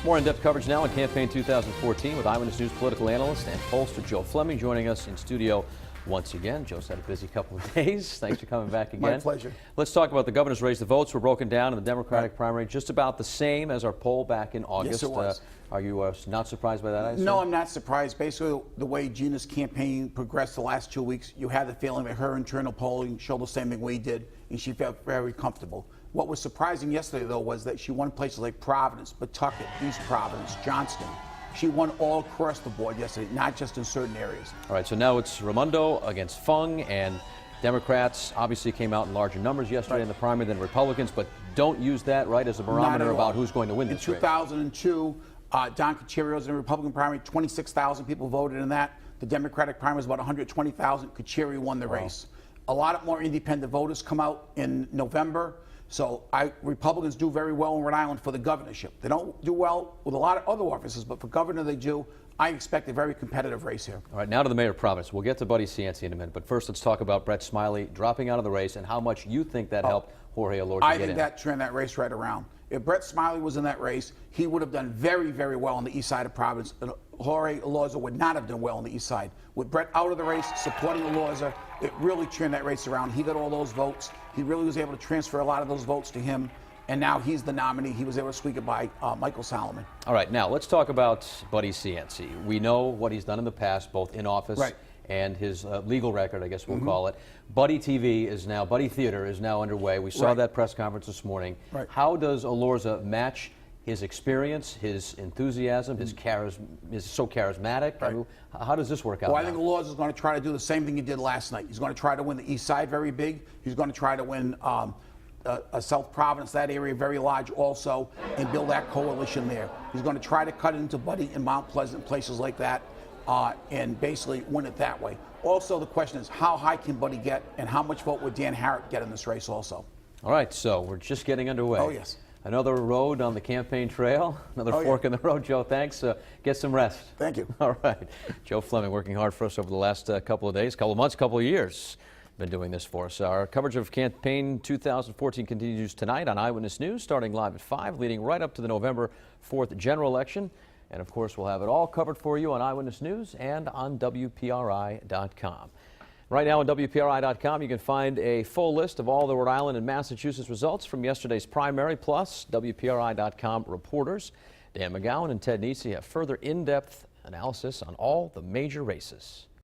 More in-depth coverage now on campaign 2014 with Eyewitness News political analyst and pollster Joe Fleming joining us in studio once again. Joe's had a busy couple of days. Thanks for coming back again. My pleasure. Let's talk about the governor's race. The votes were broken down in the Democratic primary, just about the same as our poll back in August. Yes, it was. Are you not surprised by that, I assume? No, I'm not surprised. Basically, the way Gina's campaign progressed the last 2 weeks, you had the feeling that her internal polling showed the same thing we did, and she felt very comfortable. What was surprising yesterday, though, was that she won places like Providence, Pawtucket, East Providence, Johnston. She won all across the board yesterday, not just in certain areas. All right, so now it's Raimondo against Fung, and Democrats obviously came out in larger numbers yesterday in the primary than Republicans, but don't use that, right, as a barometer about who's going to win this race. In 2002, Don Cacciario's in the Republican primary, 26,000 people voted in that. The Democratic primary was about 120,000. Cacciario won the race. A lot more independent voters come out in November. So Republicans do very well in Rhode Island for the governorship. They don't do well with a lot of other offices, but for governor they do. I expect a very competitive race here. All right, now to the mayor of Providence. We'll get to Buddy Cianci in a minute, but first let's talk about Brett Smiley dropping out of the race and how much you think that helped Jorge Elorza get in. I think that turned that race right around. If Brett Smiley was in that race, he would have done very, very well on the east side of Providence. Jorge Elorza would not have done well on the east side. With Brett out of the race, supporting Elorza, it really turned that race around. He got all those votes. He really was able to transfer a lot of those votes to him, and now he's the nominee. He was able to squeak it by Michael Solomon. All right, now let's talk about Buddy Cianci. We know what he's done in the past, both in office and his legal record, I guess we'll call it. Buddy TV is now, Buddy Theater is now underway. We saw that press conference this morning. How does Elorza match his experience, his enthusiasm, his charisma, is so charismatic? I mean, how does this work out? Well, I think Elorza is going to try to do the same thing he did last night. He's going to try to win the east side very big. He's going to try to win South Providence, that area very large also, and build that coalition there. He's going to try to cut into Buddy in Mount Pleasant, places like that, and basically win it that way. Also, the question is, how high can Buddy get, and how much vote would Dan Harrop get in this race also? All right, so we're just getting underway. Oh, yes. Another road on the campaign trail, another fork in the road. Joe, thanks. Get some rest. Thank you. All right. Joe Fleming working hard for us over the last couple of days, couple of months, couple of years. Been doing this for us. Our coverage of campaign 2014 continues tonight on Eyewitness News, starting live at 5, leading right up to the November 4th general election. And of course, we'll have it all covered for you on Eyewitness News and on WPRI.com. Right now on WPRI.com, you can find a full list of all the Rhode Island and Massachusetts results from yesterday's primary, plus WPRI.com reporters Dan McGowan and Ted Nesi have further in-depth analysis on all the major races.